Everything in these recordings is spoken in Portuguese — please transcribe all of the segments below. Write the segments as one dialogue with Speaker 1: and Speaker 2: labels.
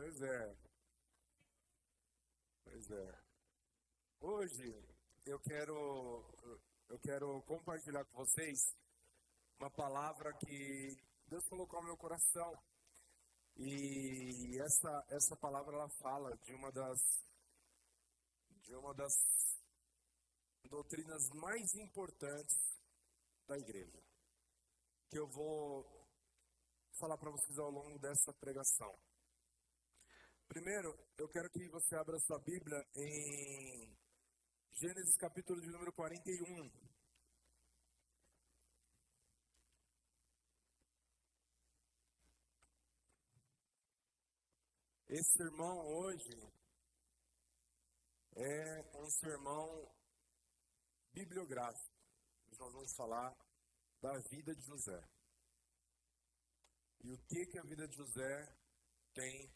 Speaker 1: Pois é, pois é. Hoje eu quero compartilhar com vocês uma palavra que Deus colocou no meu coração. E essa palavra ela fala de uma das doutrinas mais importantes da igreja, que eu vou falar para vocês ao longo dessa pregação. Primeiro, eu quero que você abra sua Bíblia em Gênesis capítulo de número 41. Esse sermão hoje é um sermão bibliográfico. Nós vamos falar da vida de José. E o que a vida de José tem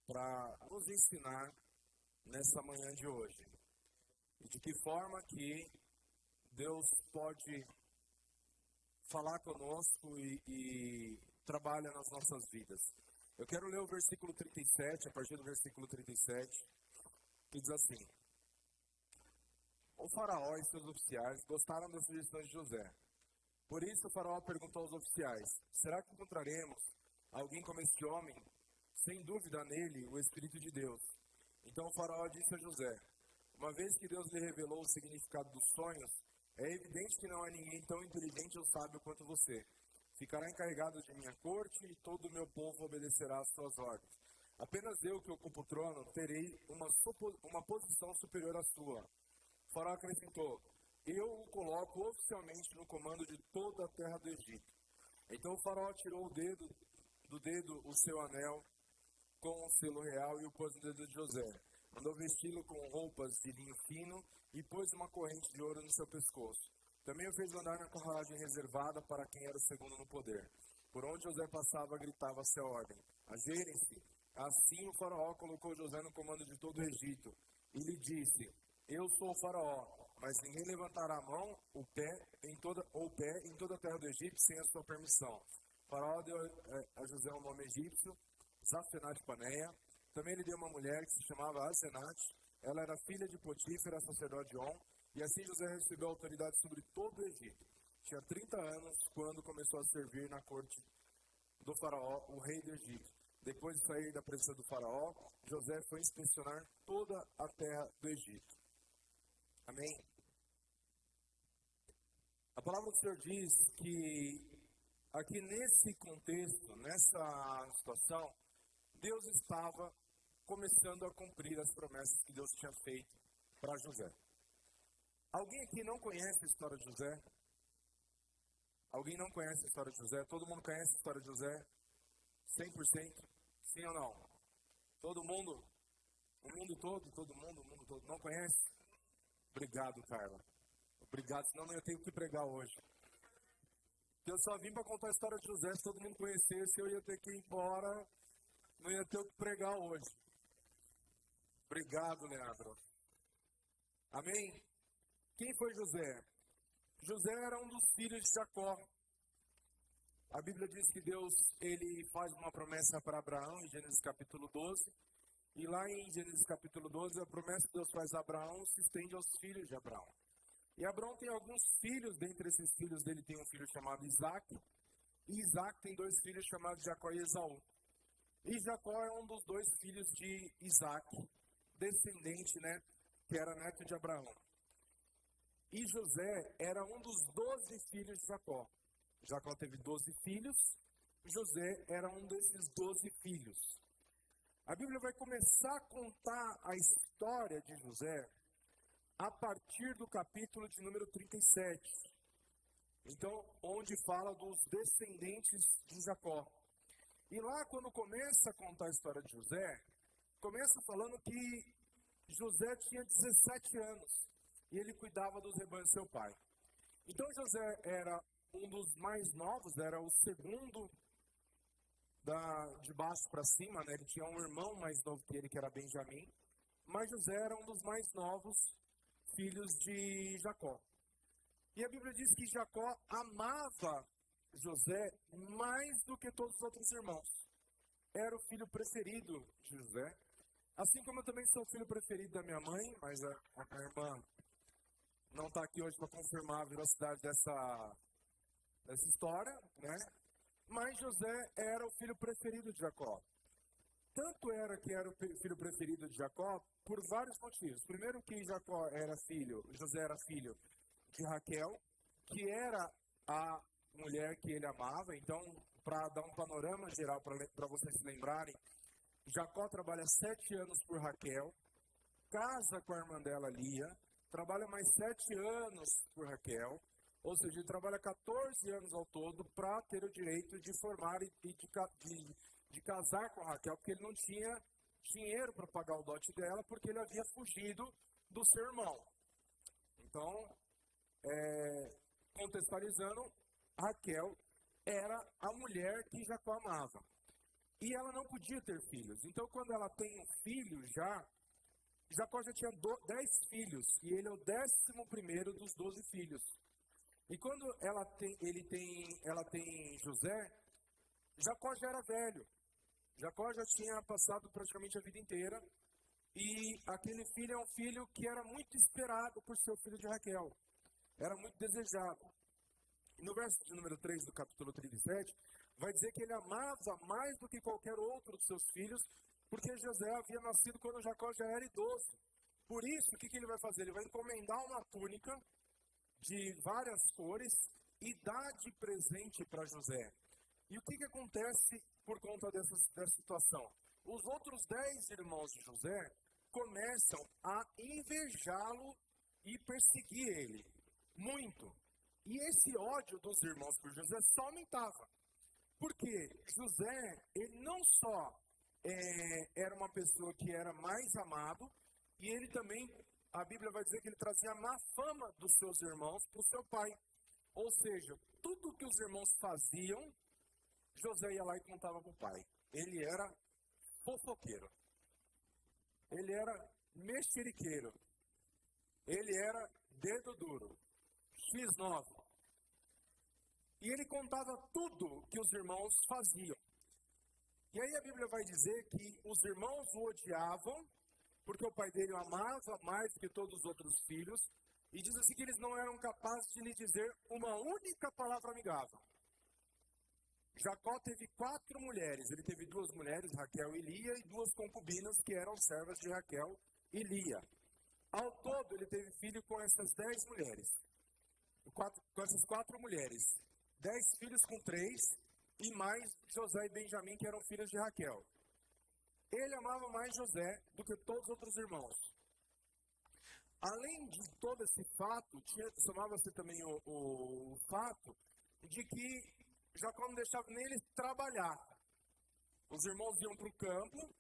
Speaker 1: para nos ensinar nessa manhã de hoje. E de que forma que Deus pode falar conosco e trabalha nas nossas vidas. Eu quero ler o versículo 37, a partir do versículo 37, que diz assim: O faraó e seus oficiais gostaram das sugestões de José. Por isso o faraó perguntou aos oficiais: será que encontraremos alguém como este homem? Sem dúvida nele o Espírito de Deus. Então o faraó disse a José: uma vez que Deus lhe revelou o significado dos sonhos, é evidente que não há ninguém tão inteligente ou sábio quanto você. Ficará encarregado de minha corte e todo o meu povo obedecerá às suas ordens. Apenas eu, que ocupo o trono, terei uma posição superior à sua. O faraó acrescentou: eu o coloco oficialmente no comando de toda a terra do Egito. Então o faraó tirou do dedo o seu anel com o selo real e o pôs no dedo de José. Mandou vesti-lo com roupas de linho fino e pôs uma corrente de ouro no seu pescoço. Também o fez andar na carruagem reservada para quem era o segundo no poder. Por onde José passava, gritava-se a ordem: ajoelhem-se. Assim o faraó colocou José no comando de todo o Egito. E lhe disse: eu sou o faraó, mas ninguém levantará a mão ou pé em toda a terra do Egito sem a sua permissão. O faraó deu a José um nome egípcio, Zafenate-Paneia. Também ele deu uma mulher que se chamava Asenate. Ela era filha de Potífera, sacerdote de On. E assim José recebeu autoridade sobre todo o Egito. Tinha 30 anos quando começou a servir na corte do faraó, o rei do Egito. Depois de sair da presença do faraó, José foi inspecionar toda a terra do Egito. Amém? A palavra do Senhor diz que aqui nesse contexto, nessa situação, Deus estava começando a cumprir as promessas que Deus tinha feito para José. Alguém aqui não conhece a história de José? Alguém não conhece a história de José? Todo mundo conhece a história de José? 100%? Sim ou não? Todo mundo? O mundo todo não conhece? Obrigado, Carla. Obrigado, senão eu tenho que pregar hoje. Eu só vim para contar a história de José. Se todo mundo conhecesse, eu ia ter que ir embora. Não ia ter o que pregar hoje. Obrigado, Leandro. Amém? Quem foi José? José era um dos filhos de Jacó. A Bíblia diz que Deus ele faz uma promessa para Abraão em Gênesis capítulo 12. E lá em Gênesis capítulo 12, a promessa que Deus faz a Abraão se estende aos filhos de Abraão. E Abraão tem alguns filhos, dentre esses filhos dele tem um filho chamado Isaac. E Isaac tem dois filhos chamados Jacó e Esaú. E Jacó é um dos dois filhos de Isaac, descendente, que era neto de Abraão. E José era um dos 12 filhos de Jacó. Jacó teve 12 filhos, José era um desses 12 filhos. A Bíblia vai começar a contar a história de José a partir do capítulo de número 37. Então, onde fala dos descendentes de Jacó. E lá, quando começa a contar a história de José, começa falando que José tinha 17 anos e ele cuidava dos rebanhos do seu pai. Então, José era um dos mais novos, era o segundo de baixo para cima, Ele tinha um irmão mais novo que ele, que era Benjamim, mas José era um dos mais novos filhos de Jacó. E a Bíblia diz que Jacó amava José mais do que todos os outros irmãos. era o filho preferido de José. Assim como eu também sou o filho preferido da minha mãe, mas a irmã não está aqui hoje para confirmar a veracidade dessa história, né? Mas José era o filho preferido de Jacó. Tanto era que era o filho preferido de Jacó por vários motivos. Primeiro que José era filho de Raquel, que era a mulher que ele amava. Então, para dar um panorama geral para vocês se lembrarem, Jacó trabalha 7 anos por Raquel, casa com a irmã dela, Lia, trabalha mais 7 anos por Raquel, ou seja, ele trabalha 14 anos ao todo para ter o direito de formar e de casar com Raquel, porque ele não tinha dinheiro para pagar o dote dela, porque ele havia fugido do seu irmão. Então, contextualizando, Raquel era a mulher que Jacó amava. E ela não podia ter filhos. Então, quando ela tem um filho Jacó já tinha 10 filhos, e ele é o 11º dos 12 filhos. E quando ela tem José, Jacó já era velho. Jacó já tinha passado praticamente a vida inteira, e aquele filho é um filho que era muito esperado por seu filho de Raquel. Era muito desejado. No verso de número 3 do capítulo 37, vai dizer que ele amava mais do que qualquer outro dos seus filhos, porque José havia nascido quando Jacó já era idoso. Por isso, o que ele vai fazer? Ele vai encomendar uma túnica de várias cores e dar de presente para José. E o que acontece por conta dessa situação? Os outros 10 irmãos de José começam a invejá-lo e perseguir ele. Muito. E esse ódio dos irmãos por José só aumentava. Porque José, ele não só era uma pessoa que era mais amado, e ele também, a Bíblia vai dizer que ele trazia a má fama dos seus irmãos para o seu pai. Ou seja, tudo que os irmãos faziam, José ia lá e contava para o pai. Ele era fofoqueiro. Ele era mexeriqueiro. Ele era dedo duro. X9. E ele contava tudo que os irmãos faziam. E aí a Bíblia vai dizer que os irmãos o odiavam, porque o pai dele o amava mais do que todos os outros filhos, e diz assim que eles não eram capazes de lhe dizer uma única palavra amigável. Jacó teve 4 mulheres. Ele teve 2 mulheres, Raquel e Lia, e 2 concubinas que eram servas de Raquel e Lia. Ao todo, ele teve filho com essas 10 mulheres. Com essas 4 mulheres. 10 filhos com 3, e mais José e Benjamim, que eram filhos de Raquel. Ele amava mais José do que todos os outros irmãos. Além de todo esse fato, somava-se também o fato de que Jacó não deixava nem eles trabalhar. Os irmãos iam para o campo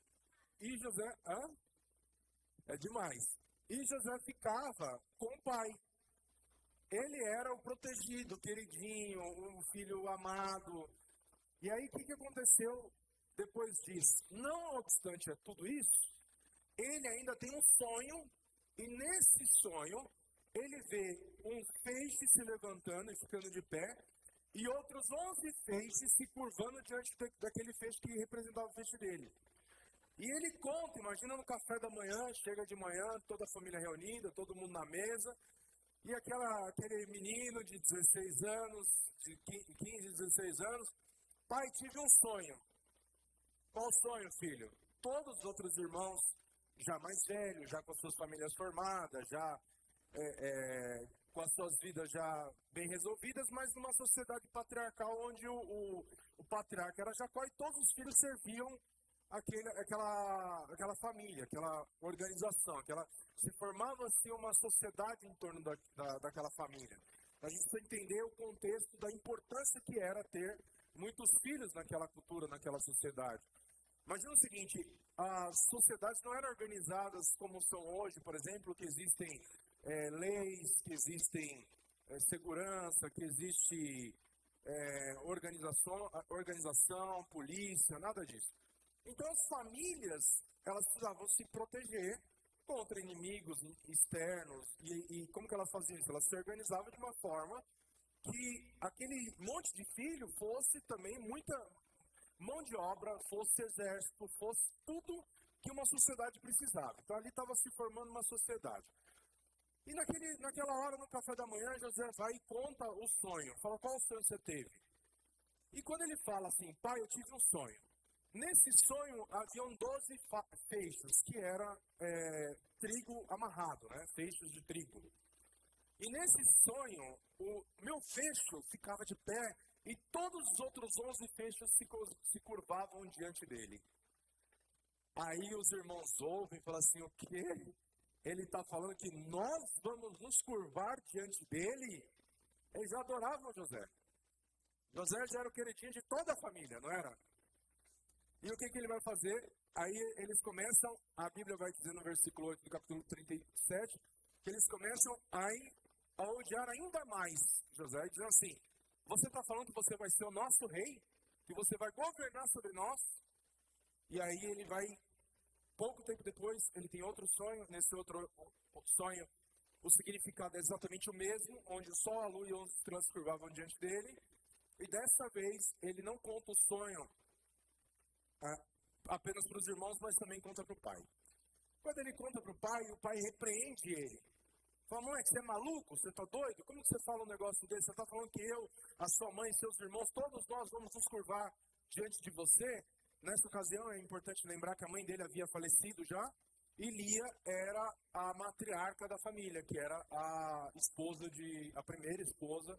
Speaker 1: e José... É demais. E José ficava com o pai. Ele era o protegido, o queridinho, o filho amado. E aí, o que aconteceu depois disso? Não obstante a tudo isso, ele ainda tem um sonho, e nesse sonho, ele vê um feixe se levantando e ficando de pé, e outros 11 feixes se curvando diante daquele feixe que representava o feixe dele. E ele conta, imagina no café da manhã, chega de manhã, toda a família reunida, todo mundo na mesa, e aquele menino de 16 anos, de 15, 16 anos, pai, tive um sonho. Qual sonho, filho? Todos os outros irmãos, já mais velhos, já com as suas famílias formadas, já com as suas vidas já bem resolvidas, mas numa sociedade patriarcal onde o patriarca era Jacó e todos os filhos serviam aquela família, aquela organização, se formava assim uma sociedade em torno daquela família. A gente precisa entender o contexto da importância que era ter muitos filhos naquela cultura, naquela sociedade. Imagina o seguinte, as sociedades não eram organizadas como são hoje, por exemplo, que existem leis, que existem segurança, que existe organização, polícia, nada disso. Então as famílias, elas precisavam se proteger contra inimigos externos. E como que elas faziam isso? Elas se organizavam de uma forma que aquele monte de filho fosse também mão de obra, fosse exército, fosse tudo que uma sociedade precisava. Então ali estava se formando uma sociedade. E naquela hora, no café da manhã, José vai e conta o sonho. Fala, qual sonho você teve? E quando ele fala assim, pai, eu tive um sonho. Nesse sonho, haviam 12 feixes, que era trigo amarrado, né? Feixes de trigo. E nesse sonho, o meu fecho ficava de pé e todos os outros 11 feixes se curvavam diante dele. Aí os irmãos ouvem e falam assim, o quê? Ele está falando que nós vamos nos curvar diante dele? Eles adoravam José. José já era o queridinho de toda a família, não era? E o que ele vai fazer? Aí eles começam, a Bíblia vai dizer no versículo 8 do capítulo 37, que eles começam a odiar ainda mais José, dizendo assim, você está falando que você vai ser o nosso rei? Que você vai governar sobre nós? E aí ele vai, pouco tempo depois, ele tem outro sonho. Nesse outro sonho, o significado é exatamente o mesmo, onde o sol, a lua e os estrelas se curvavam diante dele. E dessa vez, ele não conta o sonho apenas para os irmãos, mas também conta para o pai. Quando ele conta para o pai repreende ele. Fala, moleque, você é maluco? Você está doido? Como que você fala um negócio desse? Você está falando que eu, a sua mãe, seus irmãos, todos nós vamos nos curvar diante de você? Nessa ocasião, é importante lembrar que a mãe dele havia falecido já. E Lia era a matriarca da família, que era a primeira esposa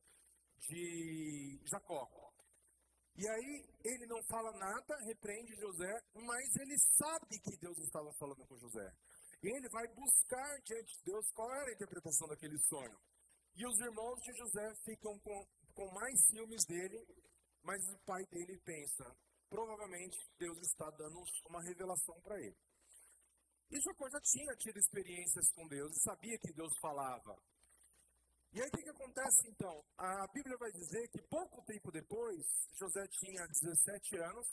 Speaker 1: de Jacó. E aí, ele não fala nada, repreende José, mas ele sabe que Deus estava falando com José. E ele vai buscar diante de Deus qual era a interpretação daquele sonho. E os irmãos de José ficam com mais ciúmes dele, mas o pai dele pensa, provavelmente Deus está dando uma revelação para ele. E Jacó já tinha tido experiências com Deus e sabia que Deus falava. E aí o que acontece então? A Bíblia vai dizer que pouco tempo depois, José tinha 17 anos,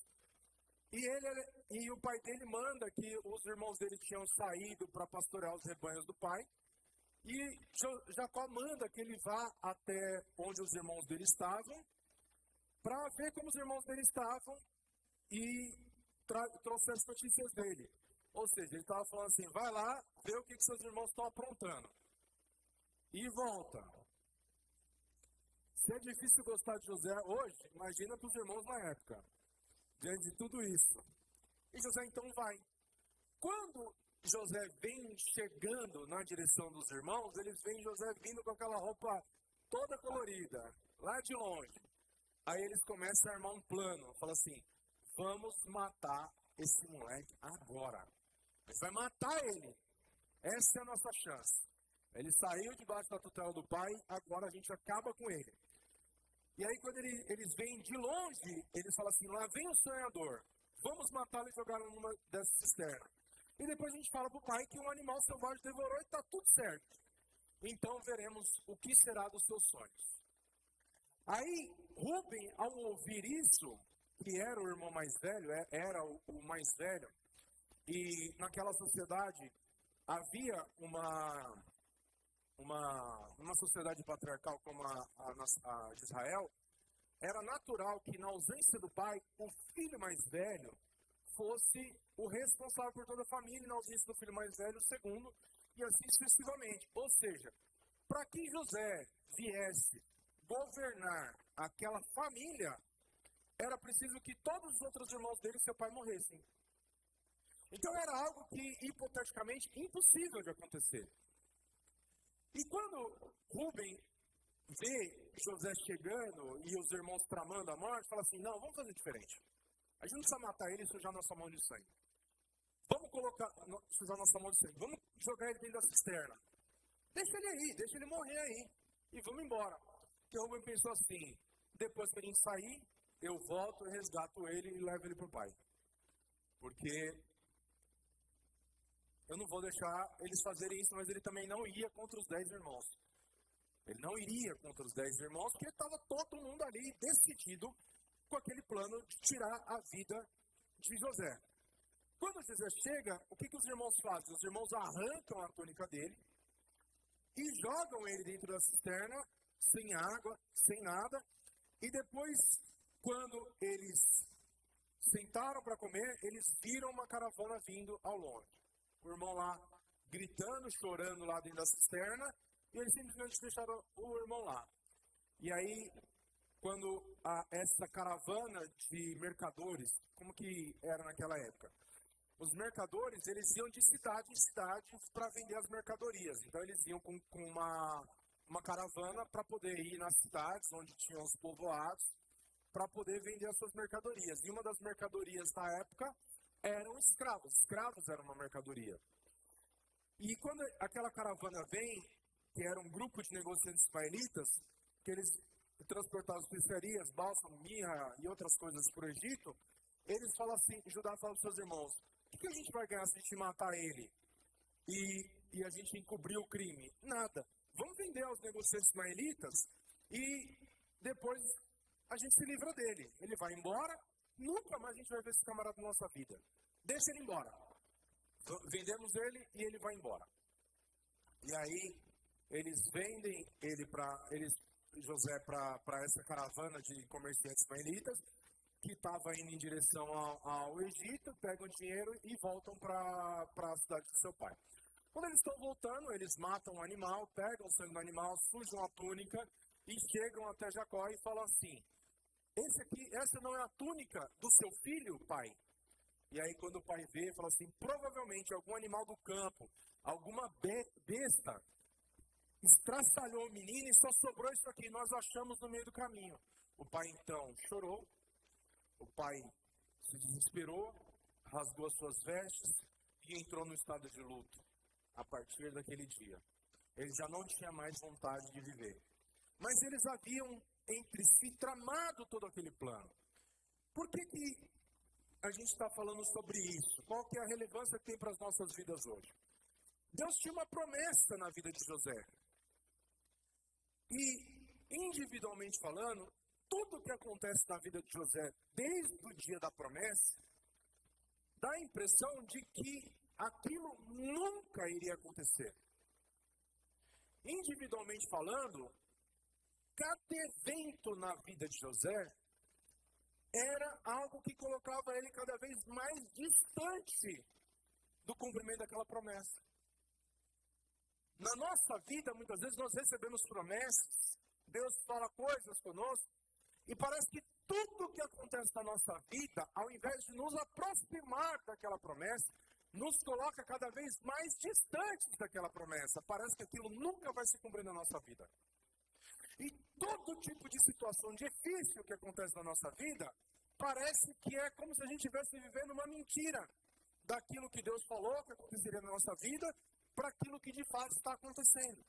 Speaker 1: e o pai dele manda que os irmãos dele tinham saído para pastorear os rebanhos do pai, e Jacó manda que ele vá até onde os irmãos dele estavam, para ver como os irmãos dele estavam e trouxe as notícias dele. Ou seja, ele estava falando assim, vai lá, vê o que seus irmãos estão aprontando. E volta. Se é difícil gostar de José hoje, imagina para os irmãos na época. Diante de tudo isso. E José então vai. Quando José vem chegando na direção dos irmãos, eles veem José vindo com aquela roupa toda colorida, lá de longe. Aí eles começam a armar um plano. Fala assim, vamos matar esse moleque agora. A gente vai matar ele. Essa é a nossa chance. Ele saiu debaixo da tutela do pai, agora a gente acaba com ele. E aí quando eles vêm de longe, eles falam assim, lá vem o sonhador, vamos matá-lo e jogá-lo numa dessas cisternas. E depois a gente fala para o pai que um animal selvagem devorou e está tudo certo. Então veremos o que será dos seus sonhos. Aí Rúben, ao ouvir isso, que era o irmão mais velho, era o mais velho, e naquela sociedade havia uma sociedade patriarcal como a de Israel, era natural que na ausência do pai, o filho mais velho fosse o responsável por toda a família, e na ausência do filho mais velho, o segundo, e assim sucessivamente. Ou seja, para que José viesse governar aquela família, era preciso que todos os outros irmãos dele e seu pai morressem. Então era algo que, hipoteticamente, impossível de acontecer. E quando Rúben vê José chegando e os irmãos tramando a morte, fala assim, não, vamos fazer diferente. A gente não precisa matar ele e sujar nossa mão de sangue. Vamos sujar nossa mão de sangue. Vamos jogar ele dentro da cisterna. Deixa ele aí, deixa ele morrer aí. E vamos embora. Porque Rúben pensou assim, depois que a gente sair, eu volto, resgato ele e levo ele para o pai. Porque eu não vou deixar eles fazerem isso, mas ele também não ia contra os 10 irmãos. Ele não iria contra os 10 irmãos, porque estava todo mundo ali decidido com aquele plano de tirar a vida de José. Quando José chega, o que os irmãos fazem? Os irmãos arrancam a túnica dele e jogam ele dentro da cisterna, sem água, sem nada. E depois, quando eles sentaram para comer, eles viram uma caravana vindo ao longe. O irmão lá gritando, chorando lá dentro da cisterna, e eles simplesmente deixaram o irmão lá. E aí, quando essa caravana de mercadores, como que era naquela época? Os mercadores, eles iam de cidade em cidade para vender as mercadorias. Então, eles iam com uma caravana para poder ir nas cidades onde tinham os povoados, para poder vender as suas mercadorias. E uma das mercadorias da época eram escravos. Escravos eram uma mercadoria. E quando aquela caravana vem, que era um grupo de negociantes ismaelitas, que eles transportavam especiarias, bálsamo, mirra e outras coisas para o Egito, eles falam assim, Judá fala para os seus irmãos, o que a gente vai ganhar se a gente matar ele e a gente encobrir o crime? Nada. Vamos vender aos negociantes ismaelitas e depois a gente se livra dele. Ele vai embora, nunca mais a gente vai ver esse camarada na nossa vida. Deixa ele embora. Vendemos ele e ele vai embora. E aí, eles vendem José para essa caravana de comerciantes ismaelitas, que estava indo em direção ao Egito, pegam o dinheiro e voltam para a cidade do seu pai. Quando eles estão voltando, eles matam o animal, pegam o sangue do animal, sujam a túnica e chegam até Jacó e falam assim, essa não é a túnica do seu filho, pai? E aí quando o pai vê, fala assim, provavelmente algum animal do campo, alguma besta, estraçalhou o menino e só sobrou isso aqui, nós achamos no meio do caminho. O pai então chorou, o pai se desesperou, rasgou as suas vestes e entrou no estado de luto a partir daquele dia. Ele já não tinha mais vontade de viver. Mas eles haviam entre si tramado todo aquele plano. Por que a gente está falando sobre isso? Qual que é a relevância que tem para as nossas vidas hoje? Deus tinha uma promessa na vida de José. E, individualmente falando, tudo que acontece na vida de José, desde o dia da promessa, dá a impressão de que aquilo nunca iria acontecer. Individualmente falando, cada evento na vida de José era algo que colocava ele cada vez mais distante do cumprimento daquela promessa. Na nossa vida, muitas vezes, nós recebemos promessas, Deus fala coisas conosco, e parece que tudo que acontece na nossa vida, ao invés de nos aproximar daquela promessa, nos coloca cada vez mais distantes daquela promessa. Parece que aquilo nunca vai se cumprir na nossa vida. E todo tipo de situação difícil que acontece na nossa vida, parece que é como se a gente estivesse vivendo uma mentira daquilo que Deus falou que aconteceria na nossa vida, para aquilo que de fato está acontecendo.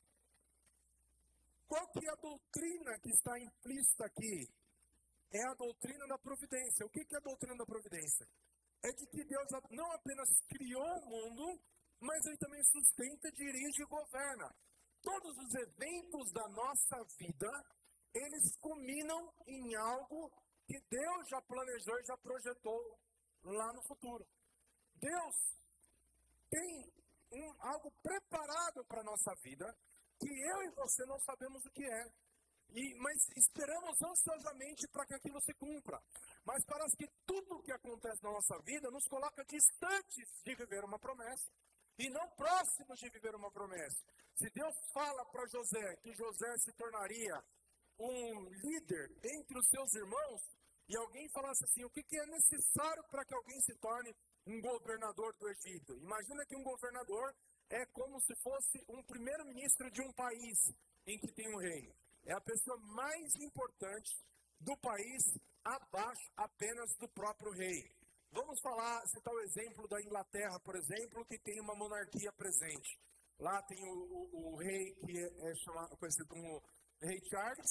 Speaker 1: Qual que é a doutrina que está implícita aqui? É a doutrina da providência. O que é a doutrina da providência? É de que Deus não apenas criou o mundo, mas Ele também sustenta, dirige e governa. Todos os eventos da nossa vida, eles culminam em algo que Deus já planejou e já projetou lá no futuro. Deus tem algo preparado para a nossa vida, que eu e você não sabemos o que é. Mas esperamos ansiosamente para que aquilo se cumpra. Mas parece que tudo o que acontece na nossa vida nos coloca distantes de viver uma promessa. E não próximos de viver uma promessa. Se Deus fala para José que José se tornaria um líder entre os seus irmãos, e alguém falasse assim, o que é necessário para que alguém se torne um governador do Egito? Imagina que um governador é como se fosse um primeiro-ministro de um país em que tem um rei. É a pessoa mais importante do país, abaixo apenas do próprio rei. Vamos citar o exemplo da Inglaterra, por exemplo, que tem uma monarquia presente. Lá tem o rei, que é conhecido como Rei Charles,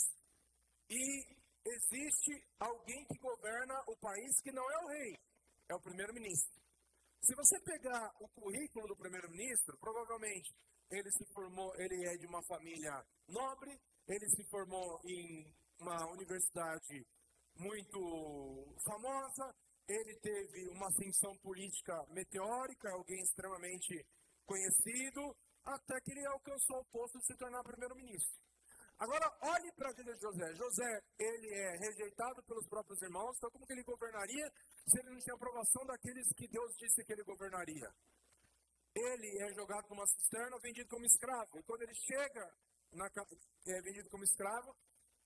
Speaker 1: e existe alguém que governa o país que não é o rei, é o primeiro-ministro. Se você pegar o currículo do primeiro-ministro, provavelmente ele é de uma família nobre, ele se formou em uma universidade muito famosa, ele teve uma ascensão política meteórica, alguém extremamente conhecido, até que ele alcançou o posto de se tornar primeiro-ministro. Agora, olhe para a vida de José. José, ele é rejeitado pelos próprios irmãos, então como que ele governaria se ele não tinha aprovação daqueles que Deus disse que ele governaria? Ele é jogado numa cisterna, vendido como escravo. E quando ele chega, vendido como escravo,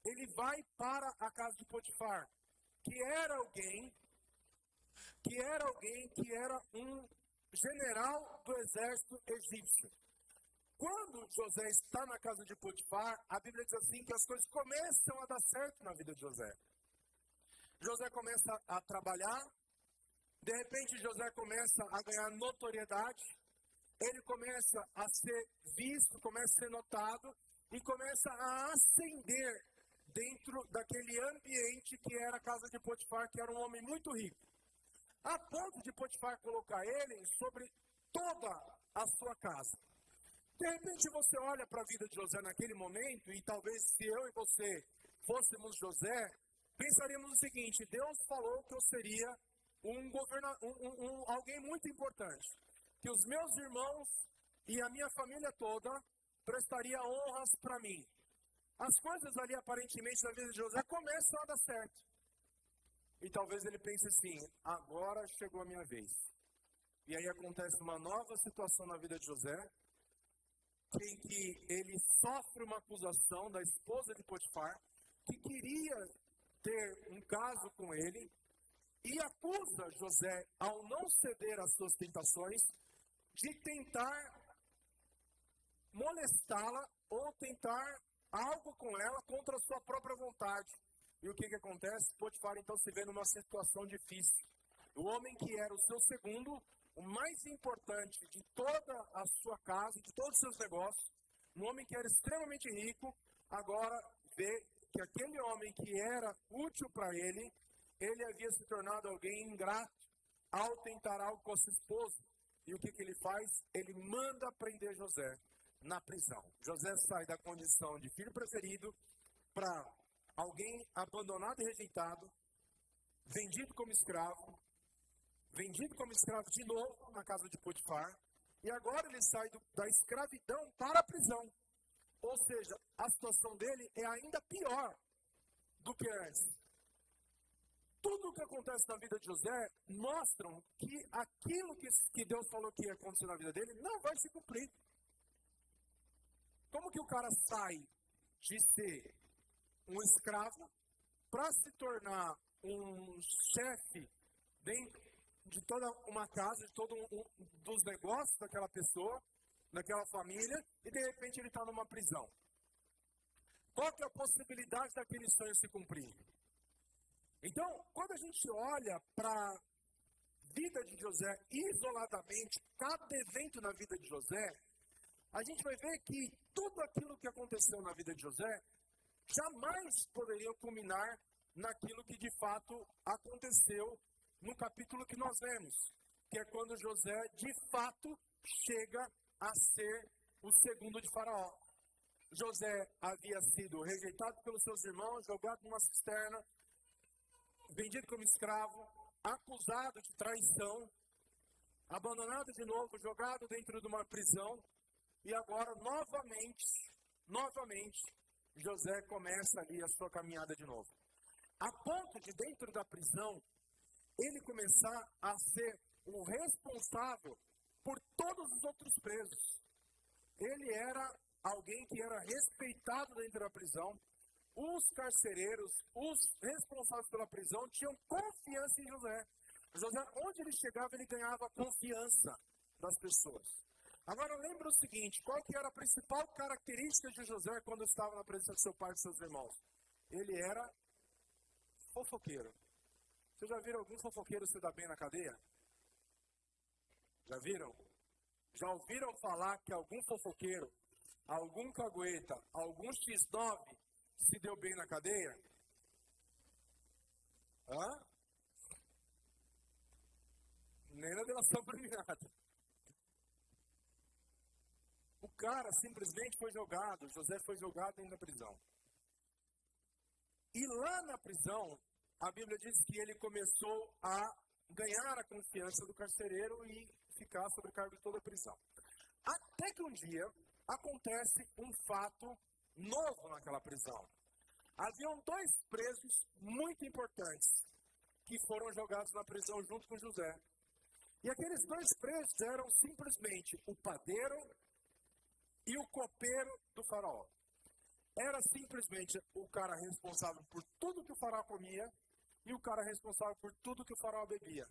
Speaker 1: ele vai para a casa de Potifar, que era alguém que era um general do exército egípcio. Quando José está na casa de Potifar, a Bíblia diz assim que as coisas começam a dar certo na vida de José. José começa a trabalhar, de repente José começa a ganhar notoriedade, ele começa a ser visto, começa a ser notado e começa a ascender dentro daquele ambiente que era a casa de Potifar, que era um homem muito rico. A ponto de Potifar colocar ele sobre toda a sua casa. De repente você olha para a vida de José naquele momento, e talvez se eu e você fôssemos José, pensaríamos o seguinte: Deus falou que eu seria alguém muito importante, que os meus irmãos e a minha família toda prestaria honras para mim. As coisas ali aparentemente na vida de José começam a dar certo. E talvez ele pense assim: agora chegou a minha vez. E aí acontece uma nova situação na vida de José, em que ele sofre uma acusação da esposa de Potifar, que queria ter um caso com ele, e acusa José, ao não ceder às suas tentações, de tentar molestá-la ou tentar algo com ela contra a sua própria vontade. E o que acontece? Potifar então se vê numa situação difícil. O homem que era o seu segundo, o mais importante de toda a sua casa, de todos os seus negócios, um homem que era extremamente rico, agora vê que aquele homem que era útil para ele, ele havia se tornado alguém ingrato ao tentar algo com a sua esposa. E o que ele faz? Ele manda prender José na prisão. José sai da condição de filho preferido para alguém abandonado e rejeitado, vendido como escravo de novo na casa de Potifar, e agora ele sai da escravidão para a prisão. Ou seja, a situação dele é ainda pior do que antes. Tudo o que acontece na vida de José mostram que aquilo que Deus falou que ia acontecer na vida dele não vai se cumprir. Como que o cara sai de ser um escravo para se tornar um chefe dentro de toda uma casa, de todos dos negócios daquela pessoa, daquela família, e de repente ele está numa prisão? Qual que é a possibilidade daquele sonho se cumprir? Então, quando a gente olha para a vida de José isoladamente, cada evento na vida de José, a gente vai ver que tudo aquilo que aconteceu na vida de José jamais poderia culminar naquilo que de fato aconteceu no capítulo que nós lemos, que é quando José de fato chega a ser o segundo de Faraó. José havia sido rejeitado pelos seus irmãos, jogado numa cisterna, vendido como escravo, acusado de traição, abandonado de novo, jogado dentro de uma prisão, e agora novamente, José começa ali a sua caminhada de novo. A ponto de, dentro da prisão, ele começar a ser o responsável por todos os outros presos. Ele era alguém que era respeitado dentro da prisão. Os carcereiros, os responsáveis pela prisão, tinham confiança em José. José, onde ele chegava, ele ganhava a confiança das pessoas. Agora, lembra o seguinte: qual que era a principal característica de José quando estava na presença de seu pai e de seus irmãos? Ele era fofoqueiro. Vocês já viram algum fofoqueiro se dar bem na cadeia? Já viram? Já ouviram falar que algum fofoqueiro, algum cagueta, algum X9 se deu bem na cadeia? Hã? Nem na delação premiada. O cara simplesmente foi jogado, José foi jogado dentro da prisão. E lá na prisão, a Bíblia diz que ele começou a ganhar a confiança do carcereiro e ficar sob cargo de toda a prisão. Até que um dia acontece um fato novo naquela prisão. Haviam 2 presos muito importantes que foram jogados na prisão junto com José. E aqueles 2 presos eram simplesmente o padeiro e o copeiro do faraó. Era simplesmente o cara responsável por tudo que o faraó comia e o cara responsável por tudo que o faraó bebia.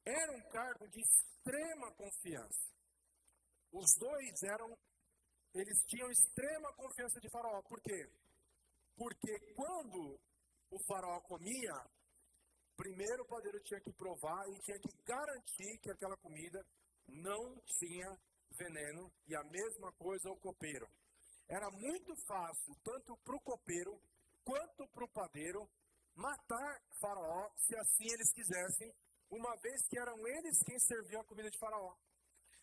Speaker 1: Era um cargo de extrema confiança. Os 2 eles tinham extrema confiança de faraó. Por quê? Porque quando o faraó comia, primeiro o padeiro tinha que provar e tinha que garantir que aquela comida não tinha veneno, e a mesma coisa o copeiro. Era muito fácil, tanto para o copeiro quanto para o padeiro, matar faraó, se assim eles quisessem, uma vez que eram eles quem serviam a comida de faraó.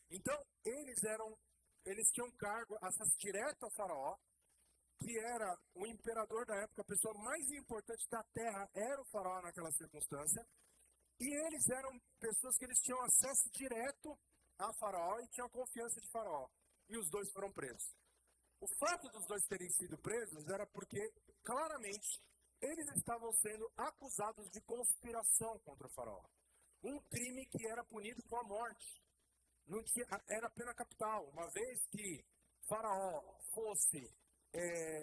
Speaker 1: Então, eles tinham cargo, acesso direto a faraó, que era o imperador da época, a pessoa mais importante da terra era o faraó naquela circunstância, e eles eram pessoas que eles tinham acesso direto a faraó e tinham confiança de faraó. E os 2 foram presos. O fato dos 2 terem sido presos era porque, claramente, eles estavam sendo acusados de conspiração contra o faraó. Um crime que era punido com a morte. Era pena capital. Uma vez que faraó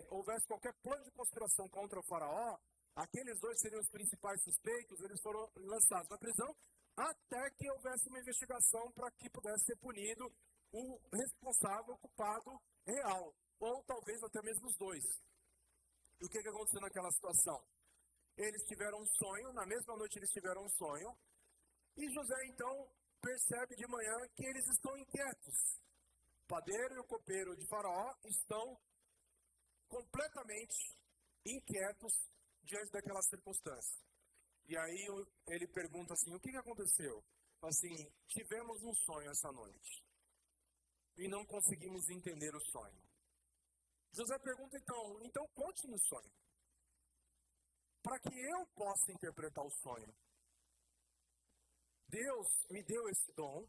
Speaker 1: houvesse qualquer plano de conspiração contra o faraó, aqueles 2 seriam os principais suspeitos, eles foram lançados na prisão, até que houvesse uma investigação para que pudesse ser punido o responsável, o culpado real, ou talvez até mesmo os 2. E o que aconteceu naquela situação? Eles tiveram um sonho, na mesma noite eles tiveram um sonho, e José então percebe de manhã que eles estão inquietos. O padeiro e o copeiro de faraó estão completamente inquietos diante daquela circunstância. E aí ele pergunta assim, o que aconteceu? Assim, tivemos um sonho essa noite e não conseguimos entender o sonho. José pergunta então conte-me o sonho, para que eu possa interpretar o sonho. Deus me deu esse dom,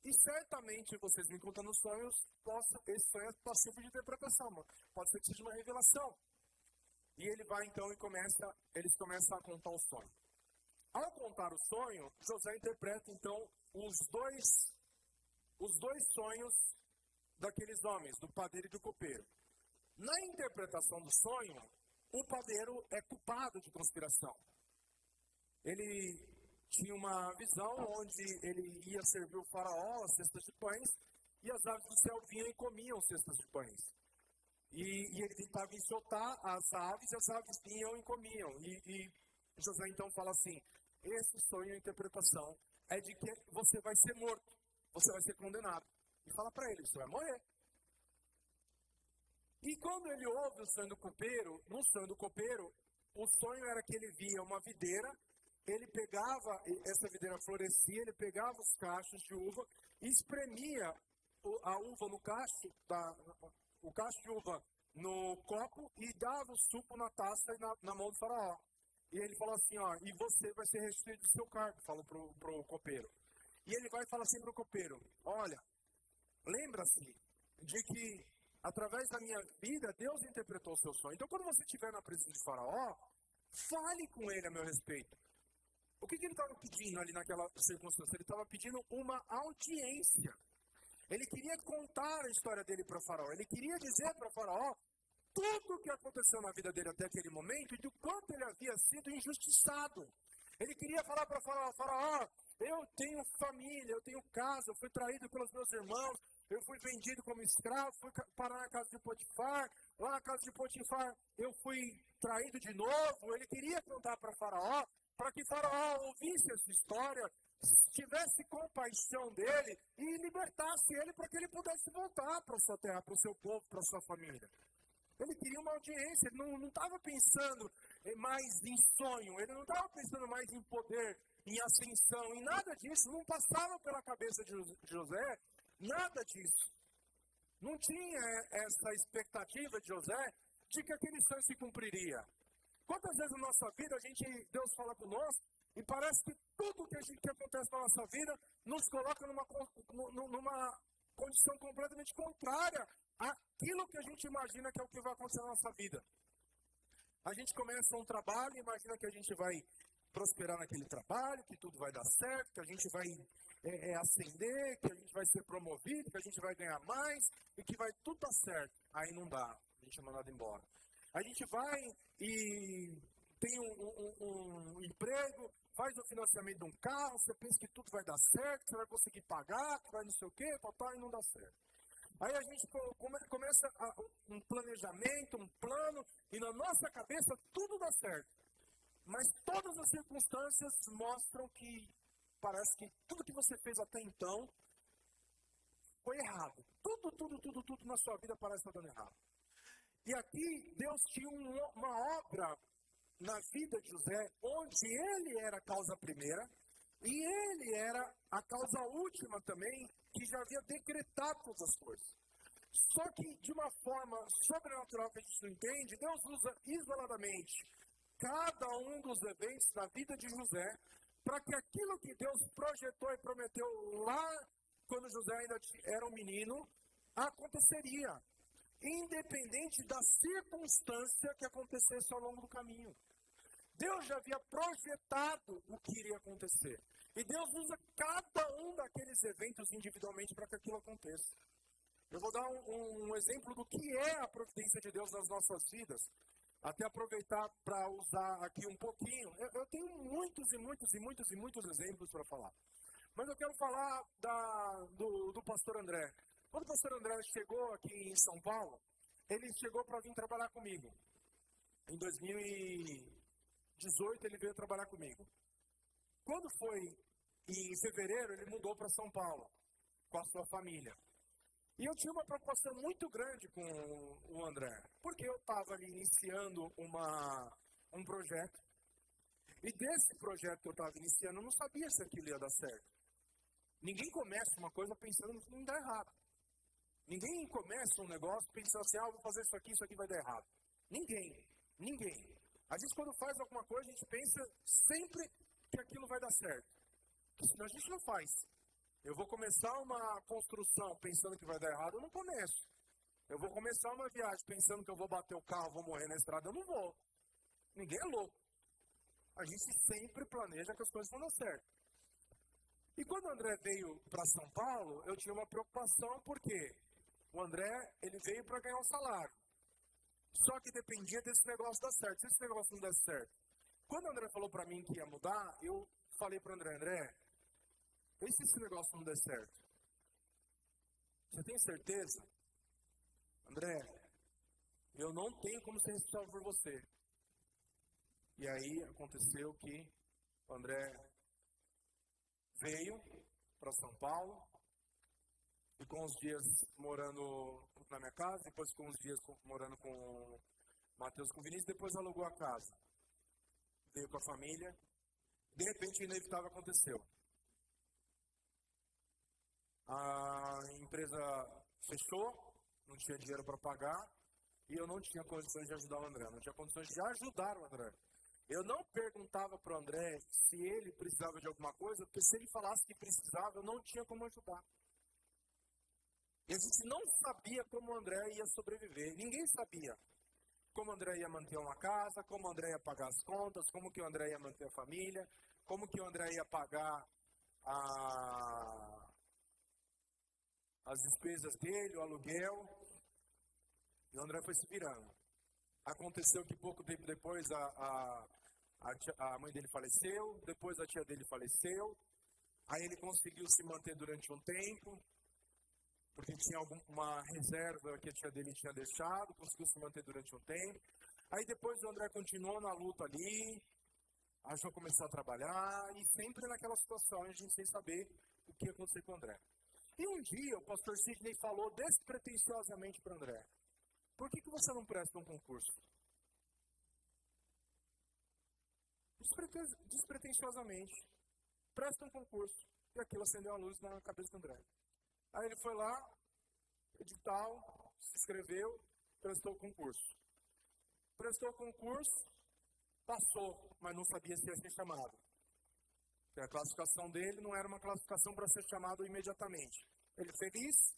Speaker 1: e certamente vocês me contando os sonhos, esse sonho é possível de interpretação, pode ser que seja uma revelação. E ele vai então eles começam a contar o sonho. Ao contar o sonho, José interpreta então os dois sonhos daqueles homens, do padeiro e do copeiro. Na interpretação do sonho, o padeiro é culpado de conspiração. Ele tinha uma visão onde ele ia servir o faraó as cestas de pães, e as aves do céu vinham e comiam cestas de pães. E ele tentava enxotar as aves vinham e comiam. E José então fala assim, esse sonho e interpretação é de que você vai ser morto, você vai ser condenado. E fala para ele, você vai morrer. E quando ele ouve o sonho do copeiro, no sonho do copeiro, o sonho era que ele via uma videira, ele pegava, essa videira florescia, ele pegava os cachos de uva e espremia a uva no cacho, o cacho de uva no copo e dava o suco na taça e na mão do faraó. E ele falou assim, e você vai ser restituído do seu cargo, falou pro copeiro. E ele vai falar assim pro copeiro, olha, lembra-se de que através da minha vida, Deus interpretou o seu sonho. Então, quando você estiver na presença de faraó, fale com ele a meu respeito. O que ele estava pedindo ali naquela circunstância? Ele estava pedindo uma audiência. Ele queria contar a história dele para o faraó. Ele queria dizer para o faraó tudo o que aconteceu na vida dele até aquele momento e do quanto ele havia sido injustiçado. Ele queria falar para o faraó, faraó, eu tenho família, eu tenho casa, eu fui traído pelos meus irmãos, eu fui vendido como escravo, fui parar na casa de Potifar, lá na casa de Potifar eu fui traído de novo. Ele queria contar para Faraó, para que Faraó ouvisse essa história, tivesse compaixão dele e libertasse ele para que ele pudesse voltar para a sua terra, para o seu povo, para a sua família. Ele queria uma audiência, ele não estava pensando mais em sonho, ele não estava pensando mais em poder, em ascensão, em nada disso, não passava pela cabeça de José, nada disso. Não tinha essa expectativa de José de que aquele sonho se cumpriria. Quantas vezes na nossa vida Deus fala conosco e parece que tudo que acontece na nossa vida nos coloca numa condição completamente contrária àquilo que a gente imagina que é o que vai acontecer na nossa vida. A gente começa um trabalho, imagina que a gente vai prosperar naquele trabalho, que tudo vai dar certo, que a gente vai ascender, que a gente vai ser promovido, que a gente vai ganhar mais e que vai tudo dar certo. Aí não dá, a gente é mandado embora. A gente vai e tem um emprego, faz o financiamento de um carro, você pensa que tudo vai dar certo, que você vai conseguir pagar, que vai não sei o quê, e não dá certo. Aí a gente começa um planejamento, um plano, e na nossa cabeça tudo dá certo. Mas todas as circunstâncias mostram que parece que tudo que você fez até então foi errado. Tudo na sua vida parece estar dando errado. E aqui Deus tinha uma obra na vida de José, onde ele era a causa primeira, e ele era a causa última também, que já havia decretado todas as coisas. Só que de uma forma sobrenatural que a gente não entende, Deus usa isoladamente cada um dos eventos da vida de José, para que aquilo que Deus projetou e prometeu lá, quando José ainda era um menino, aconteceria. Independente da circunstância que acontecesse ao longo do caminho. Deus já havia projetado o que iria acontecer. E Deus usa cada um daqueles eventos individualmente para que aquilo aconteça. Eu vou dar um exemplo do que é a providência de Deus nas nossas vidas. Até aproveitar para usar aqui um pouquinho. Eu tenho muitos exemplos para falar. Mas eu quero falar do pastor André. Quando o pastor André chegou aqui em São Paulo, ele chegou para vir trabalhar comigo. Em 2018 ele veio trabalhar comigo. Quando foi em fevereiro, ele mudou para São Paulo, com a sua família. E eu tinha uma preocupação muito grande com o André, porque eu estava ali iniciando um projeto. E desse projeto que eu estava iniciando, eu não sabia se aquilo ia dar certo. Ninguém começa uma coisa pensando que não dá errado. Ninguém começa um negócio pensando assim, vou fazer isso aqui vai dar errado. Ninguém. Às vezes quando faz alguma coisa, a gente pensa sempre que aquilo vai dar certo. Senão a gente não faz. Eu vou começar uma construção pensando que vai dar errado, eu não começo. Eu vou começar uma viagem pensando que eu vou bater o carro, vou morrer na estrada, eu não vou. Ninguém é louco. A gente sempre planeja que as coisas vão dar certo. E quando o André veio para São Paulo, eu tinha uma preocupação, porque o André, ele veio para ganhar um salário. Só que dependia desse negócio dar certo. Se esse negócio não der certo. Quando o André falou para mim que ia mudar, eu falei para o André, e se esse negócio não der certo? Você tem certeza? André, eu não tenho como ser responsável por você. E aí aconteceu que o André veio para São Paulo, ficou uns dias morando na minha casa, depois ficou uns dias morando com o Matheus, com o Vinícius, depois alugou a casa. Veio com a família. De repente, o inevitável aconteceu. A empresa fechou, não tinha dinheiro para pagar, e eu não tinha condições de ajudar o André, não tinha condições de ajudar o André. Eu não perguntava para o André se ele precisava de alguma coisa, porque se ele falasse que precisava, eu não tinha como ajudar. E a gente não sabia como o André ia sobreviver. Ninguém sabia como o André ia manter uma casa, como o André ia pagar as contas, como que o André ia manter a família, como que o André ia pagar as despesas dele, o aluguel. E o André foi se virando. Aconteceu que pouco tempo depois a mãe dele faleceu, depois a tia dele faleceu. Aí ele conseguiu se manter durante um tempo, porque tinha uma reserva que a tia dele tinha deixado, conseguiu se manter durante um tempo. Aí depois o André continuou na luta ali, achou começou a trabalhar, e sempre naquela situação, a gente sem saber o que ia acontecer com o André. E um dia o pastor Sidney falou despretensiosamente para o André, por que você não presta um concurso? Despretensiosamente, presta um concurso. E aquilo acendeu a luz na cabeça do André. Aí ele foi lá, edital, se inscreveu, prestou o concurso. Prestou o concurso, passou, mas não sabia se ia ser chamado. Porque a classificação dele não era uma classificação para ser chamado imediatamente. Ele feliz,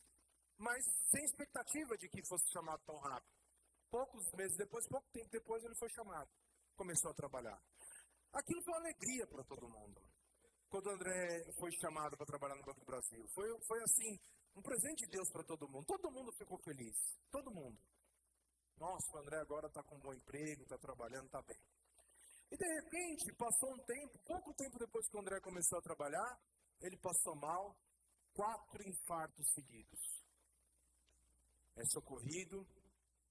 Speaker 1: mas sem expectativa de que fosse chamado tão rápido. Poucos meses depois, pouco tempo depois, ele foi chamado. Começou a trabalhar. Aquilo foi uma alegria para todo mundo. Quando o André foi chamado para trabalhar no Banco do Brasil. Foi assim, um presente de Deus para todo mundo. Todo mundo ficou feliz. Todo mundo. Nossa, o André agora está com um bom emprego, está trabalhando, está bem. E de repente, passou um tempo, pouco tempo depois que o André começou a trabalhar, ele passou mal, 4 infartos seguidos. É socorrido,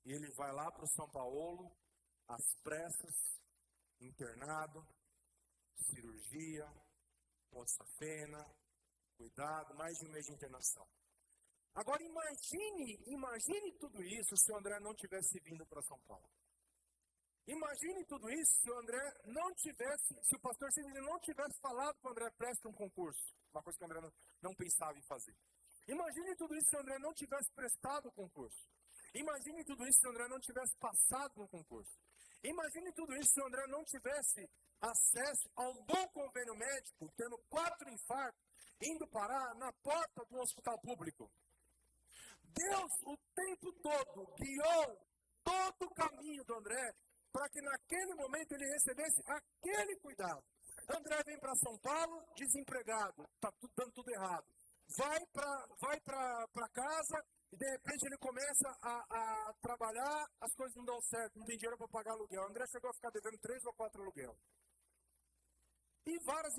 Speaker 1: e ele vai lá para o São Paulo, às pressas, internado, cirurgia, poça-fena, cuidado, mais de um mês de internação. Agora imagine tudo isso se o André não tivesse vindo para São Paulo. Imagine tudo isso se o André não tivesse, se o pastor Sidney não tivesse falado para o André, presta um concurso. Uma coisa que o André não pensava em fazer. Imagine tudo isso se o André não tivesse prestado o concurso. Imagine tudo isso se o André não tivesse passado no concurso. Imagine tudo isso se o André não tivesse acesso a um bom convênio médico, tendo 4 infartos, indo parar na porta do hospital público. Deus, o tempo todo, guiou todo o caminho do André para que naquele momento ele recebesse aquele cuidado. André vem para São Paulo, desempregado, está dando tudo errado. Vai para casa e de repente ele começa a trabalhar, as coisas não dão certo, não tem dinheiro para pagar aluguel. André chegou a ficar devendo 3 ou 4 aluguel. E várias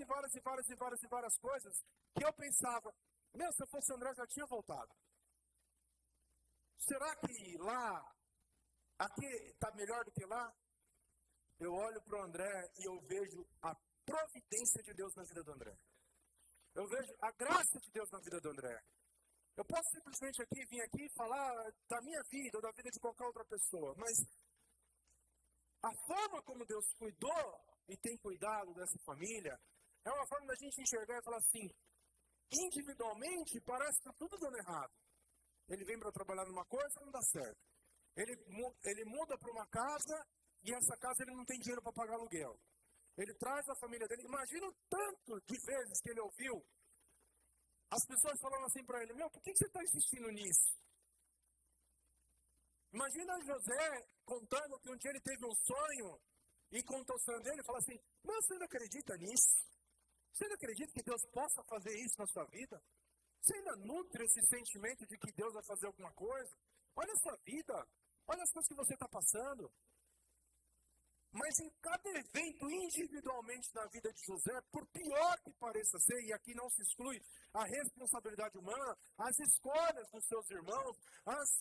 Speaker 1: coisas que eu pensava, se eu fosse o André já tinha voltado. Será que aqui está melhor do que lá? Eu olho para o André e eu vejo a providência de Deus na vida do André. Eu vejo a graça de Deus na vida do André. Eu posso simplesmente vir aqui e falar da minha vida ou da vida de qualquer outra pessoa, mas a forma como Deus cuidou e tem cuidado dessa família é uma forma da gente enxergar e falar assim, individualmente parece que está tudo dando errado. Ele vem para trabalhar numa coisa, não dá certo. Ele muda para uma casa e essa casa ele não tem dinheiro para pagar aluguel. Ele traz a família dele. Imagina o tanto de vezes que ele ouviu as pessoas falando assim para ele, por que você está insistindo nisso? Imagina José contando que um dia ele teve um sonho e contou o sonho dele e falou assim, você não acredita nisso? Você não acredita que Deus possa fazer isso na sua vida? Você ainda nutre esse sentimento de que Deus vai fazer alguma coisa? Olha a sua vida, olha as coisas que você está passando. Mas em cada evento individualmente na vida de José, por pior que pareça ser, e aqui não se exclui a responsabilidade humana, as escolhas dos seus irmãos,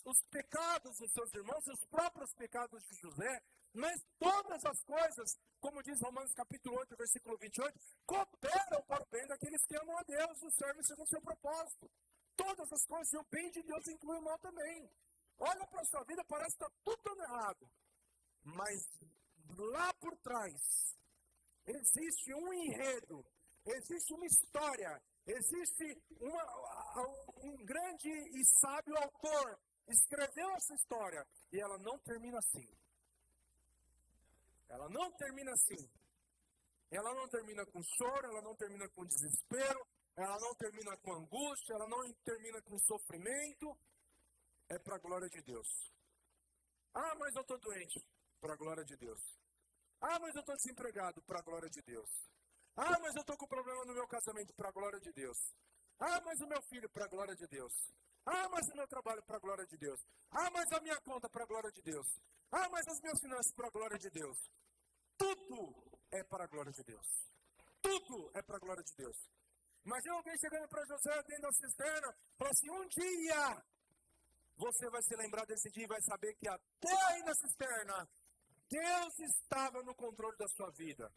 Speaker 1: os pecados dos seus irmãos, os próprios pecados de José, mas todas as coisas, como diz Romanos capítulo 8, versículo 28, cooperam para o bem daqueles que amam a Deus e servem segundo o seu propósito. Todas as coisas, e o bem de Deus inclui o mal também. Olha para a sua vida, parece que está tudo dando errado. Mas lá por trás, existe um enredo, existe uma história, existe um grande e sábio autor, escreveu essa história, e ela não termina assim. Ela não termina assim. Ela não termina com choro, ela não termina com desespero, ela não termina com angústia, ela não termina com sofrimento. É para a glória de Deus. Mas eu estou doente. Para a glória de Deus. Mas eu estou desempregado. Para a glória de Deus. Mas eu estou com problema no meu casamento. Para a glória de Deus. Mas o meu filho. Para a glória de Deus. Mas o meu trabalho. Para a glória de Deus. Mas a minha conta. Para a glória de Deus. Mas as minhas finanças. Para a glória de Deus. Tudo é para a glória de Deus. Tudo é para a glória de Deus. Imagina alguém chegando para José dentro da cisterna. Fala assim, um dia você vai se lembrar desse dia e vai saber que até aí na cisterna, Deus estava no controle da sua vida.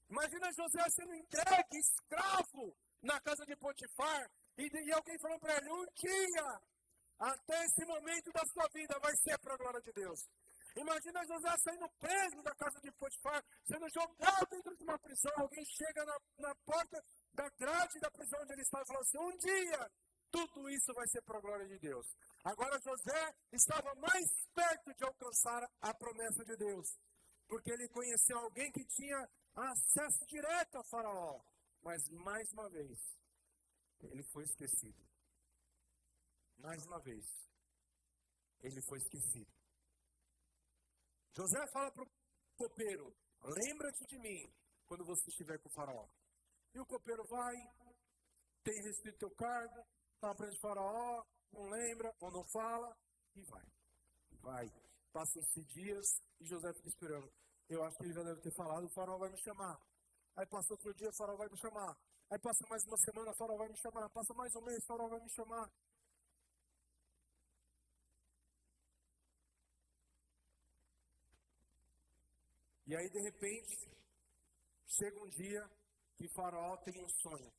Speaker 1: Imagina José sendo entregue, escravo, na casa de Potifar, e alguém falando para ele, um dia, até esse momento da sua vida, vai ser para a glória de Deus. Imagina José saindo preso da casa de Potifar, sendo jogado dentro de uma prisão, alguém chega na porta da grade da prisão onde ele está e fala assim, um dia, tudo isso vai ser para a glória de Deus. Agora José estava mais perto de alcançar a promessa de Deus, porque ele conheceu alguém que tinha acesso direto a Faraó. Mas mais uma vez, ele foi esquecido. mais uma vez, ele foi esquecido. José fala para o copeiro: lembra-te de mim quando você estiver com o faraó. E o copeiro vai, tem restrito teu cargo, está na frente do faraó, não lembra ou não fala, e vai. Passam-se dias e José fica esperando. Eu acho que ele já deve ter falado, o faraó vai me chamar. Aí passa outro dia, o faraó vai me chamar. Aí passa mais uma semana, o faraó vai me chamar. Passa mais um mês, o faraó vai me chamar. E aí, de repente, chega um dia que o faraó tem um sonho.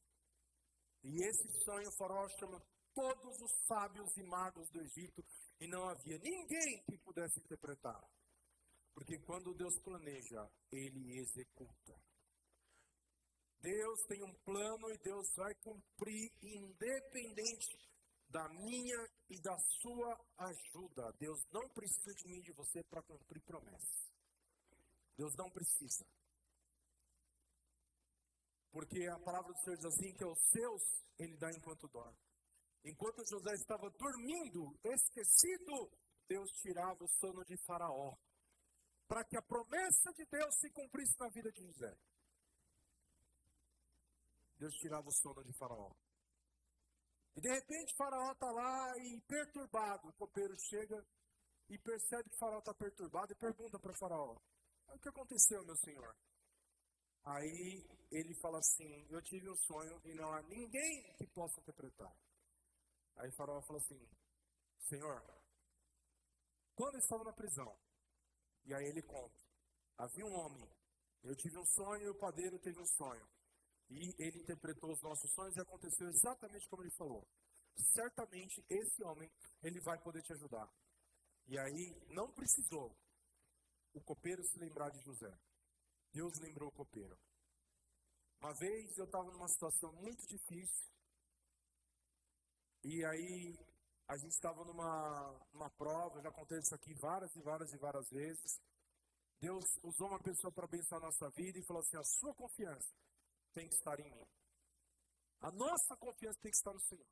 Speaker 1: E esse sonho, o faraó chama todos os sábios e magos do Egito, e não havia ninguém que pudesse interpretar. Porque quando Deus planeja, Ele executa. Deus tem um plano e Deus vai cumprir, independente da minha e da sua ajuda. Deus não precisa de mim e de você para cumprir promessas. Deus não precisa. Porque a palavra do Senhor diz assim, que aos seus Ele dá enquanto dorme. Enquanto José estava dormindo, esquecido, Deus tirava o sono de Faraó, para que a promessa de Deus se cumprisse na vida de José. Deus tirava o sono de Faraó. E de repente Faraó está lá e perturbado. O copeiro chega e percebe que Faraó está perturbado e pergunta para Faraó: o que aconteceu, meu senhor? Aí ele fala assim: eu tive um sonho e não há ninguém que possa interpretar. Aí Faraó fala assim: Senhor, quando eu estava na prisão, e aí ele conta, havia um homem, eu tive um sonho e o padeiro teve um sonho. E ele interpretou os nossos sonhos e aconteceu exatamente como ele falou. Certamente esse homem, ele vai poder te ajudar. E aí não precisou o copeiro se lembrar de José. Deus lembrou o copeiro. Uma vez eu estava numa situação muito difícil. E aí a gente estava numa prova, eu já contei isso aqui várias vezes. Deus usou uma pessoa para abençoar a nossa vida e falou assim: a sua confiança tem que estar em mim. A nossa confiança tem que estar no Senhor.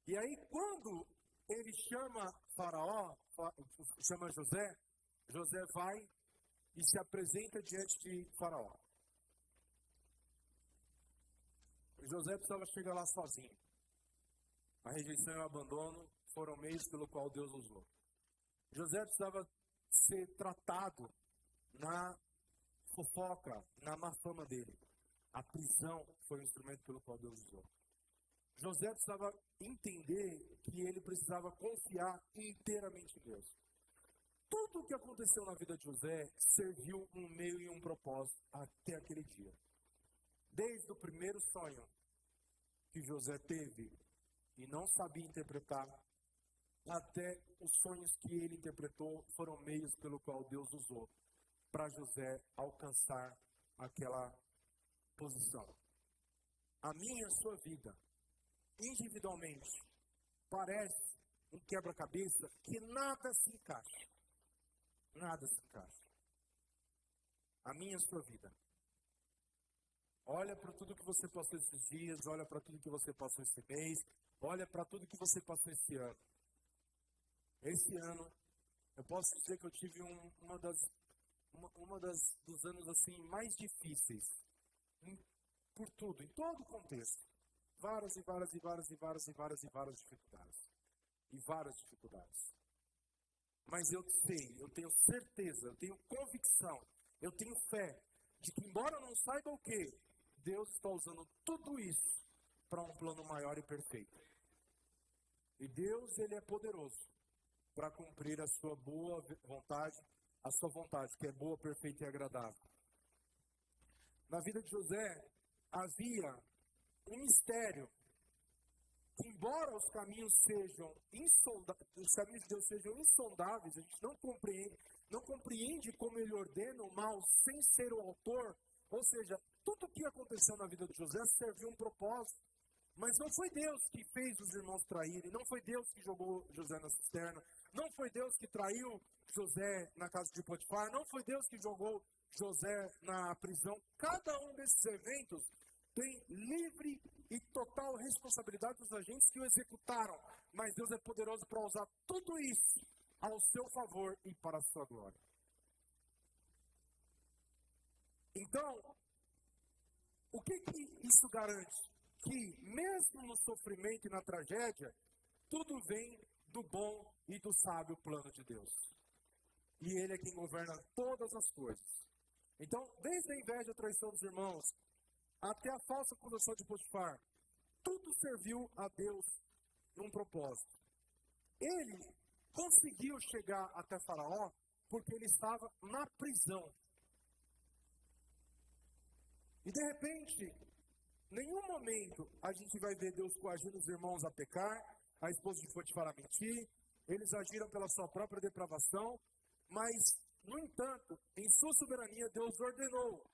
Speaker 1: E aí quando ele chama Faraó, chama José, José vai e se apresenta diante de Faraó. José precisava chegar lá sozinho. A rejeição e o abandono foram meios pelo qual Deus usou. José precisava ser tratado na fofoca, na má fama dele. A prisão foi o instrumento pelo qual Deus usou. José precisava entender que ele precisava confiar inteiramente em Deus. Tudo o que aconteceu na vida de José serviu um meio e um propósito até aquele dia. Desde o primeiro sonho que José teve e não sabia interpretar, até os sonhos que ele interpretou foram meios pelo qual Deus usou para José alcançar aquela posição. A minha e a sua vida, individualmente, parece um quebra-cabeça que nada se encaixa. Nada se encaixa. A minha e a sua vida. Olha para tudo que você passou esses dias, olha para tudo que você passou esse mês, olha para tudo que você passou esse ano. Esse ano, eu posso dizer que eu tive dos anos assim mais difíceis, por tudo, em todo o contexto. Várias dificuldades. E várias dificuldades. Mas eu sei, eu tenho certeza, eu tenho convicção, eu tenho fé de que, embora eu não saiba o que, Deus está usando tudo isso para um plano maior e perfeito. E Deus, Ele é poderoso para cumprir a sua boa vontade, a sua vontade, que é boa, perfeita e agradável. Na vida de José, havia um mistério que, embora os caminhos de Deus sejam insondáveis, a gente não compreende como Ele ordena o mal sem ser o autor. Ou seja, tudo o que aconteceu na vida de José serviu um propósito. Mas não foi Deus que fez os irmãos traírem, não foi Deus que jogou José na cisterna, não foi Deus que traiu José na casa de Potifar, não foi Deus que jogou José na prisão. Cada um desses eventos tem livre e total responsabilidade dos agentes que o executaram. Mas Deus é poderoso para usar tudo isso ao seu favor e para a sua glória. Então, o que isso garante? Que mesmo no sofrimento e na tragédia, tudo vem do bom e do sábio plano de Deus. E Ele é quem governa todas as coisas. Então, desde a inveja e a traição dos irmãos, até a falsa acusação de Potifar, tudo serviu a Deus num propósito. Ele conseguiu chegar até Faraó porque ele estava na prisão. E de repente, nenhum momento a gente vai ver Deus coagindo os irmãos a pecar, a esposa de Potifar a mentir, eles agiram pela sua própria depravação, mas, no entanto, em sua soberania, Deus ordenou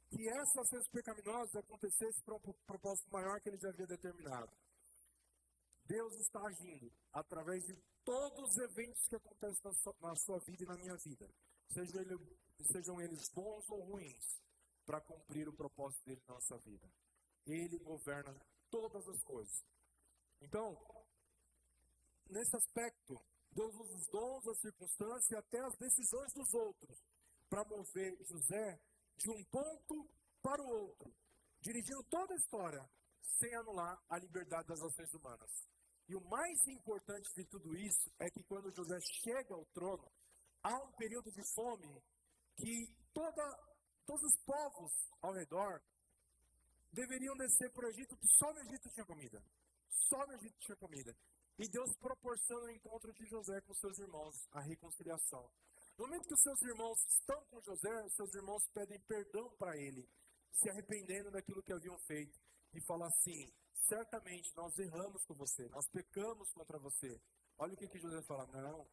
Speaker 1: que essas ações pecaminosas acontecessem para um propósito maior que ele já havia determinado. Deus está agindo através de todos os eventos que acontecem na sua vida e na minha vida, sejam eles bons ou ruins, para cumprir o propósito dele na nossa vida. Ele governa todas as coisas. Então, nesse aspecto, Deus usa os dons, as circunstâncias e até as decisões dos outros para mover José de um ponto para o outro, dirigindo toda a história, sem anular a liberdade das ações humanas. E o mais importante de tudo isso é que quando José chega ao trono, há um período de fome que todos os povos ao redor deveriam descer para o Egito, porque só no Egito tinha comida. Só no Egito tinha comida. E Deus proporciona o encontro de José com seus irmãos, a reconciliação. No momento que os seus irmãos estão com José, os seus irmãos pedem perdão para ele, se arrependendo daquilo que haviam feito. E falam assim, certamente nós erramos com você, nós pecamos contra você. Olha o que José fala, não,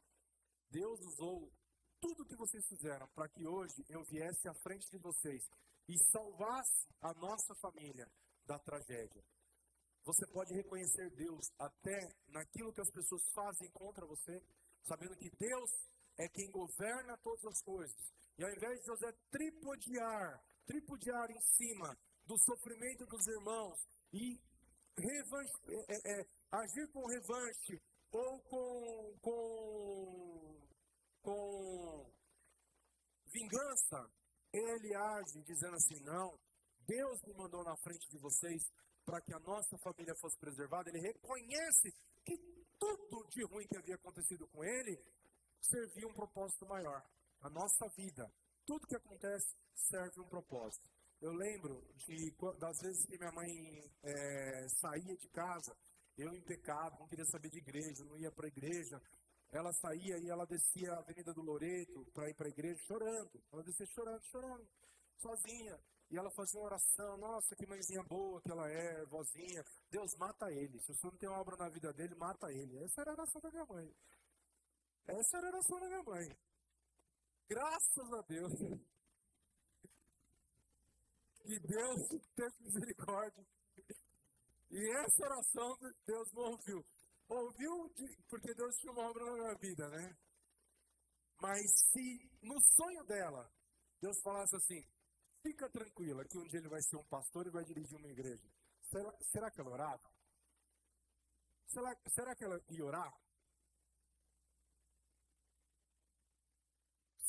Speaker 1: Deus usou tudo o que vocês fizeram para que hoje eu viesse à frente de vocês e salvasse a nossa família da tragédia. Você pode reconhecer Deus até naquilo que as pessoas fazem contra você, sabendo que Deus é quem governa todas as coisas. E ao invés de José tripudiar em cima do sofrimento dos irmãos e agir com revanche ou com vingança, ele age dizendo assim, não, Deus me mandou na frente de vocês para que a nossa família fosse preservada. Ele reconhece que tudo de ruim que havia acontecido com ele servia um propósito maior. A nossa vida, tudo que acontece serve um propósito. Eu lembro das vezes que minha mãe saía de casa, eu em pecado, não queria saber de igreja, não ia para a igreja. Ela saía e ela descia a Avenida do Loreto para ir para a igreja chorando. Ela descia chorando, sozinha. E ela fazia uma oração, nossa, que mãezinha boa que ela é, vozinha. Deus, mata ele. Se o senhor não tem obra na vida dele, mata ele. Essa era a oração da minha mãe. Graças a Deus. Que Deus teve misericórdia. E essa oração Deus não ouviu. Ouviu porque Deus tinha uma obra na minha vida, né? Mas se no sonho dela, Deus falasse assim, fica tranquila que um dia ele vai ser um pastor e vai dirigir uma igreja. Será que ela orava? Será que ela ia orar?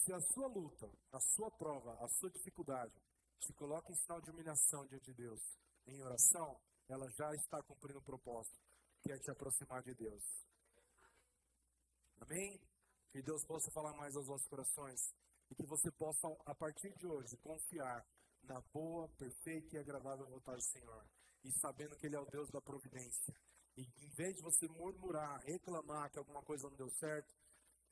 Speaker 1: Se a sua luta, a sua prova, a sua dificuldade te coloca em sinal de humilhação diante de Deus, em oração, ela já está cumprindo o propósito, que é te aproximar de Deus. Amém? Que Deus possa falar mais aos nossos corações e que você possa, a partir de hoje, confiar na boa, perfeita e agradável vontade do Senhor. E sabendo que Ele é o Deus da providência. E em vez de você murmurar, reclamar que alguma coisa não deu certo,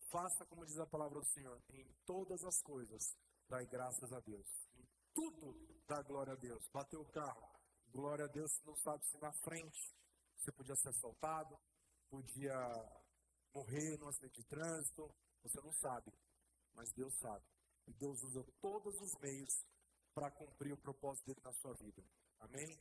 Speaker 1: faça como diz a palavra do Senhor. Em todas as coisas, dai graças a Deus. Em tudo, dá glória a Deus. Bateu o carro, glória a Deus, não sabe se na frente você podia ser assaltado, podia morrer num acidente de trânsito, você não sabe, mas Deus sabe. E Deus usa todos os meios para cumprir o propósito dele na sua vida. Amém?